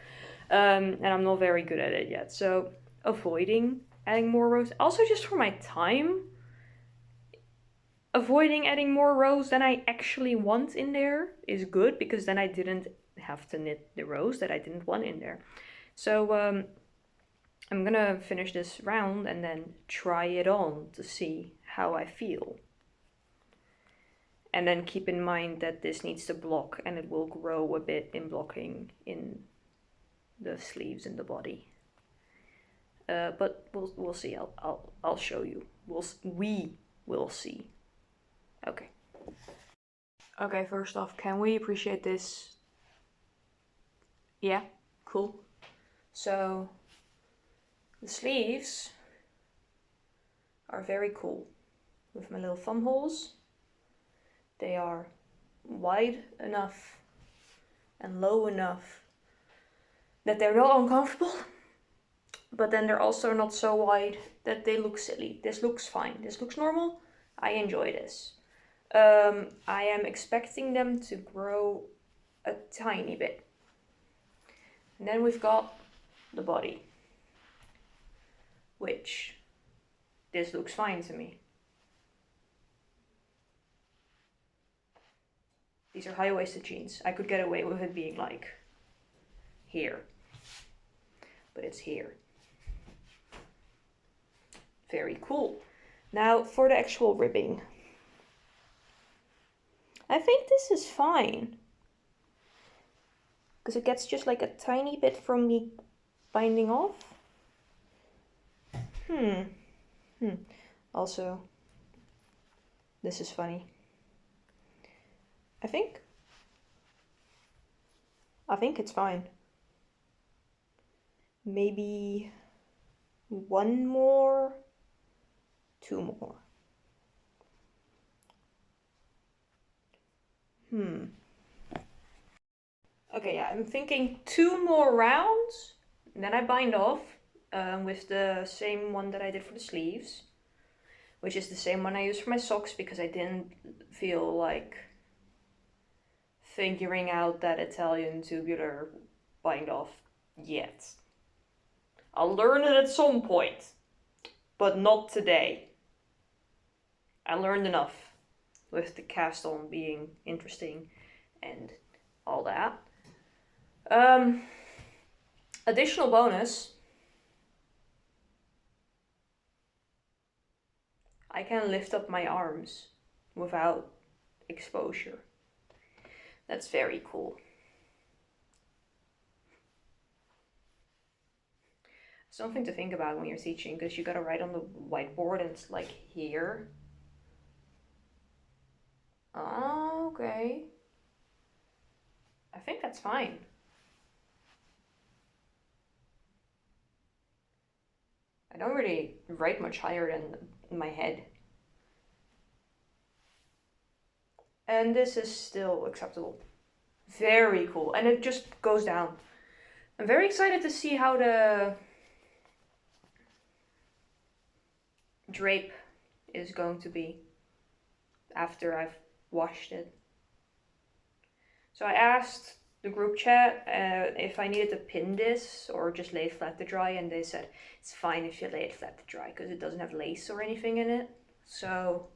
And I'm not very good at it yet. So avoiding adding more rows. Also just for my time. Avoiding adding more rows than I actually want in there is good. Because then I didn't have to knit the rows that I didn't want in there. So I'm gonna finish this round and then try it on to see how I feel. And then keep in mind that this needs to block and it will grow a bit in blocking in the sleeves and the body. But we'll see. I'll show you. We will see. Okay. Okay, first off, can we appreciate this? Yeah, cool. So the sleeves are very cool with my little thumb holes. They are wide enough and low enough that they're not uncomfortable, but then they're also not so wide that they look silly. This looks fine. This looks normal. I enjoy this. I am expecting them to grow a tiny bit. And then we've got the body, which this looks fine to me. These are high-waisted jeans. I could get away with it being like here, but it's here. Very cool. Now for the actual ribbing. I think this is fine. Because it gets just like a tiny bit from me binding off. Also, this is funny. I think it's fine. Maybe one more, two more. Okay, yeah, I'm thinking 2 more rounds, and then I bind off with the same one that I did for the sleeves, which is the same one I used for my socks because I didn't feel like figuring out that Italian tubular bind off yet. I'll learn it at some point, but not today. I learned enough with the cast on being interesting and all that. Additional bonus, I can lift up my arms without exposure. That's very cool. Something to think about when you're teaching, because you gotta write on the whiteboard and it's like here. Oh, okay. I think that's fine. I don't really write much higher than my head. And this is still acceptable. Very cool. And it just goes down. I'm very excited to see how the drape is going to be after I've washed it. So I asked the group chat if I needed to pin this or just lay it flat to dry, and they said it's fine if you lay it flat to dry because it doesn't have lace or anything in it. So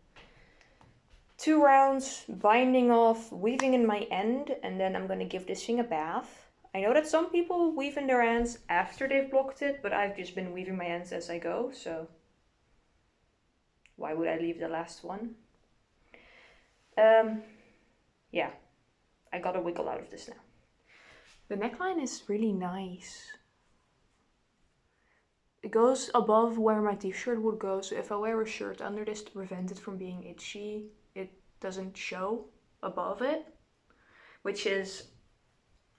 2 rounds, binding off, weaving in my end, and then I'm gonna give this thing a bath. I know that some people weave in their ends after they've blocked it, but I've just been weaving my ends as I go, so why would I leave the last one? Yeah, I got a wiggle out of this now. The neckline is really nice. It goes above where my t-shirt would go, so if I wear a shirt under this to prevent it from being itchy, it doesn't show above it, which is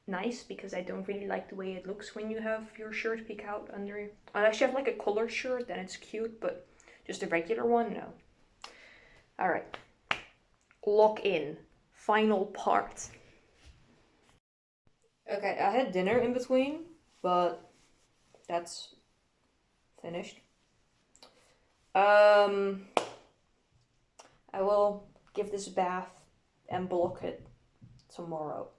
nice because I don't really like the way it looks when you have your shirt peek out under. Unless you have like a collared shirt, then it's cute, but just a regular one, no. Alright, lock in, final part. Okay, I had dinner in between, but that's finished. I will give this a bath and block it tomorrow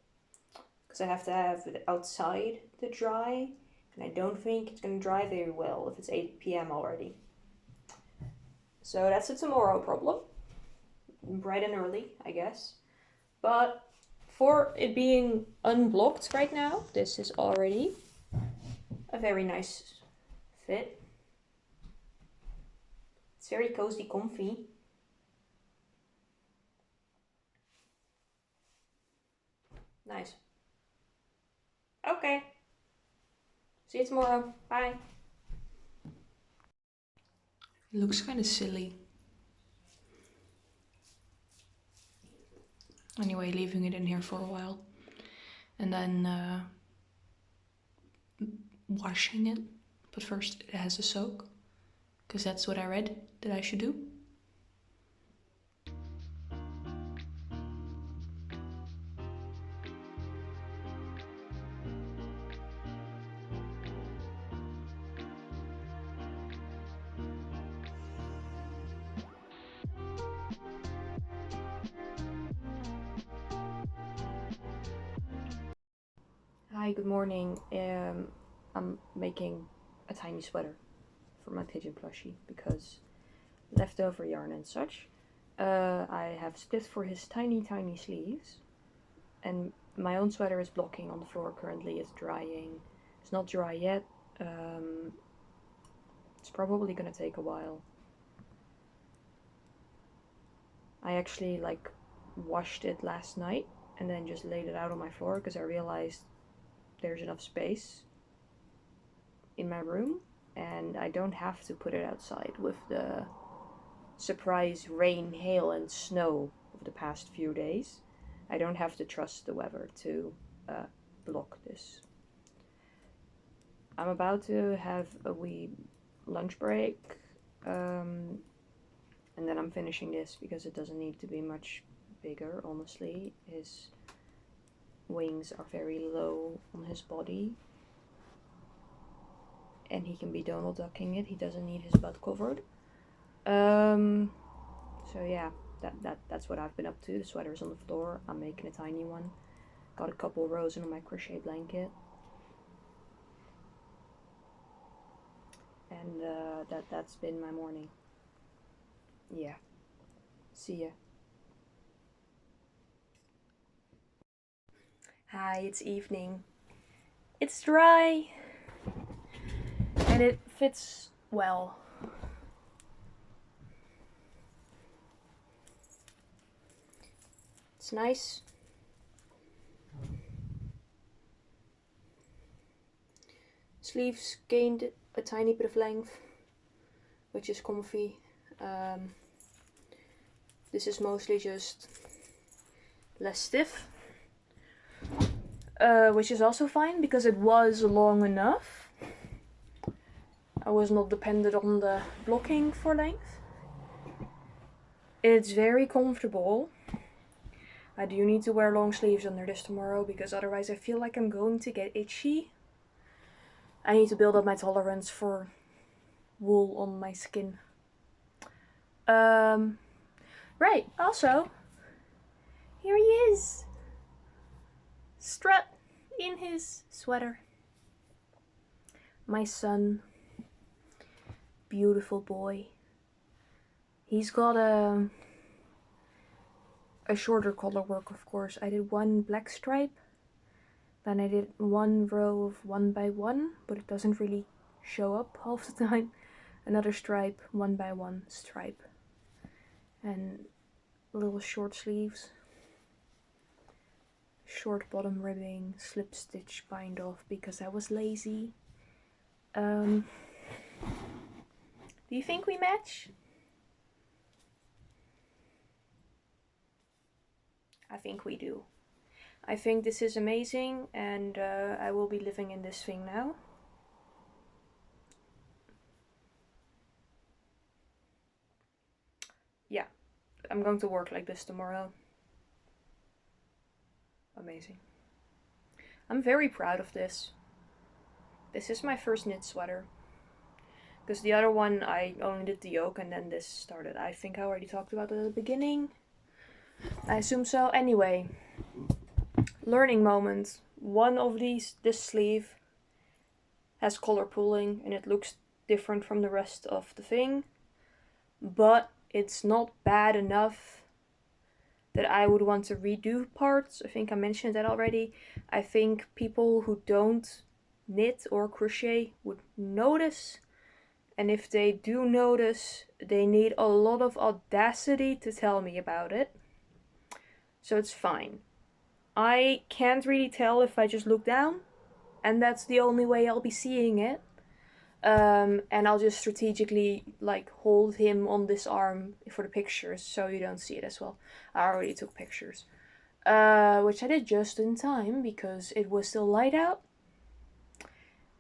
because I have to have it outside to dry, and I don't think it's gonna dry very well if it's 8 p.m. already. So that's a tomorrow problem. Bright and early, I guess. But for it being unblocked right now, this is already a very nice fit. It's very cozy, comfy. Nice. Okay. See you tomorrow. Bye. It looks kind of silly. Anyway, leaving it in here for a while. And then washing it. But first it has a soak. Because that's what I read that I should do. Hi, good morning. I'm making a tiny sweater for my pigeon plushie because leftover yarn and such. I have split for his tiny sleeves, and my own sweater is blocking on the floor currently. It's drying. It's not dry yet. It's probably gonna take a while. I actually like washed it last night and then just laid it out on my floor because I realized there's enough space in my room and I don't have to put it outside with the surprise rain, hail and snow of the past few days. I don't have to trust the weather to block this. I'm about to have a wee lunch break, and then I'm finishing this because it doesn't need to be much bigger, honestly. His wings are very low on his body and he can be Donald ducking it. He doesn't need his butt covered. So yeah, that's what I've been up to. The sweater's on the floor. I'm making a tiny one. Got a couple rows in my crochet blanket. And that's been my morning. Yeah. See ya. Hi, it's evening. It's dry. And it fits well. It's nice. Sleeves gained a tiny bit of length, which is comfy. This is mostly just less stiff, which is also fine because it was long enough. I was not dependent on the blocking for length. It's very comfortable. I do need to wear long sleeves under this tomorrow because otherwise I feel like I'm going to get itchy. I need to build up my tolerance for wool on my skin. Right, also, here he is. Strut. his sweater. My son, beautiful boy. He's got a shorter color work, of course. I did one black stripe, then I did one row of 1x1, but it doesn't really show up half the time. Another stripe, 1x1 stripe, and little short sleeves, short bottom ribbing, slip stitch bind off because I was lazy. Do you think we match? I think we do. I think this is amazing, and I will be living in this thing now. Yeah, I'm going to work like this tomorrow. Amazing. I'm very proud of this. This is my first knit sweater. Because the other one, I only did the yoke and then this started. I think I already talked about it at the beginning. I assume so. Anyway, learning moment. One of these, this sleeve, has collar pulling and it looks different from the rest of the thing. But it's not bad enough that I would want to redo parts. I think I mentioned that already. I think people who don't knit or crochet would notice. And if they do notice, they need a lot of audacity to tell me about it. So it's fine. I can't really tell if I just look down, and that's the only way I'll be seeing it. And I'll just strategically like hold him on this arm for the pictures so you don't see it as well. I already took pictures, which I did just in time because it was still light out.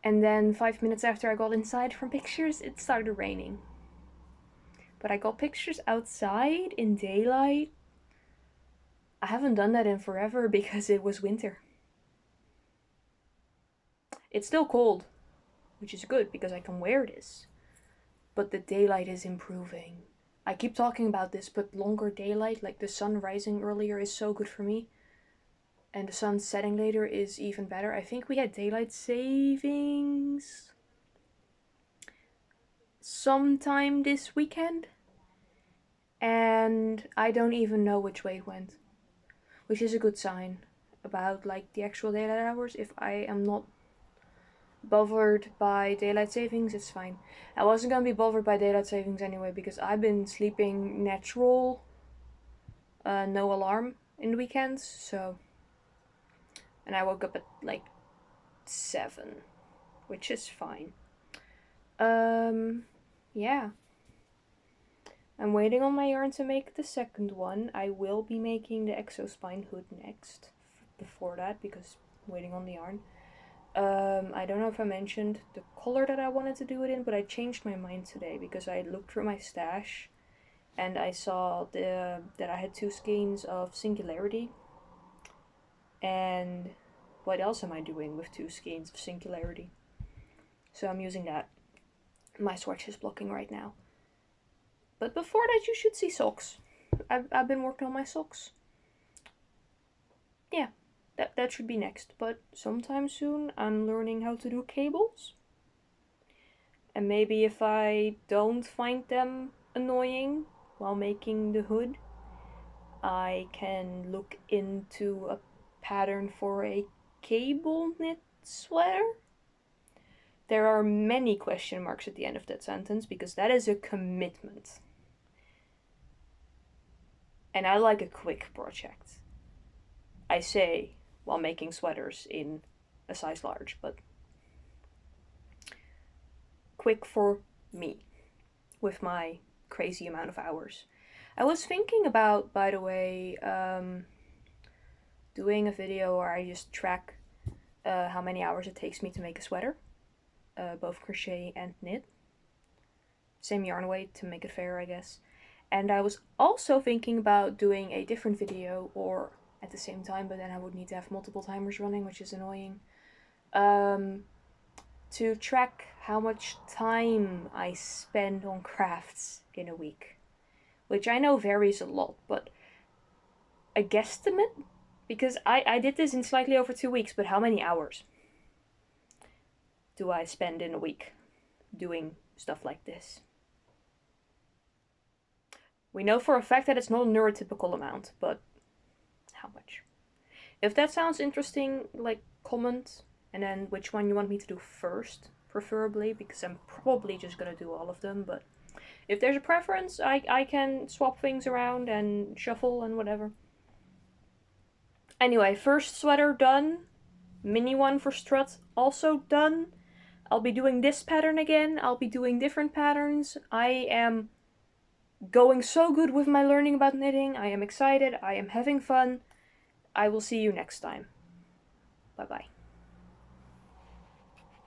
And then 5 minutes after I got inside from pictures, it started raining. But I got pictures outside in daylight. I haven't done that in forever because it was winter. It's still cold, which is good because I can wear this. But the daylight is improving. I keep talking about this, but longer daylight, like the sun rising earlier, is so good for me. And the sun setting later is even better. I think we had daylight savings sometime this weekend. And I don't even know which way it went. Which is a good sign about like the actual daylight hours. If I am not bothered by daylight savings, it's fine. I wasn't gonna be bothered by daylight savings anyway because I've been sleeping natural, no alarm in the weekends, so. And I woke up at like 7, which is fine. Yeah. I'm waiting on my yarn to make the second one. I will be making the exo spine hood next. Before that, because I'm waiting on the yarn. I don't know if I mentioned the color that I wanted to do it in, but I changed my mind today because I looked through my stash and I saw that I had 2 skeins of Singularity. And what else am I doing with 2 skeins of Singularity? So I'm using that. My swatch is blocking right now. But before that, you should see socks. I've been working on my socks. Yeah, that should be next. But sometime soon, I'm learning how to do cables. And maybe if I don't find them annoying while making the hood, I can look into a pattern for a cable knit sweater. There are many question marks at the end of that sentence because that is a commitment. And I like a quick project. I say while making sweaters in a size large, but quick for me with my crazy amount of hours. I was thinking about, by the way, doing a video where I just track how many hours it takes me to make a sweater, both crochet and knit. Same yarn weight to make it fair, I guess. And I was also thinking about doing a different video, or at the same time, but then I would need to have multiple timers running, which is annoying, to track how much time I spend on crafts in a week. Which I know varies a lot, but a guesstimate Because I did this in slightly over 2 weeks, but how many hours do I spend in a week doing stuff like this? We know for a fact that it's not a neurotypical amount, but how much? If that sounds interesting, like, comment, and then which one you want me to do first, preferably, because I'm probably just gonna do all of them, but if there's a preference, I can swap things around and shuffle and whatever. Anyway, first sweater done. Mini one for strut also done. I'll be doing this pattern again. I'll be doing different patterns. I am going so good with my learning about knitting. I am excited. I am having fun. I will see you next time. Bye bye.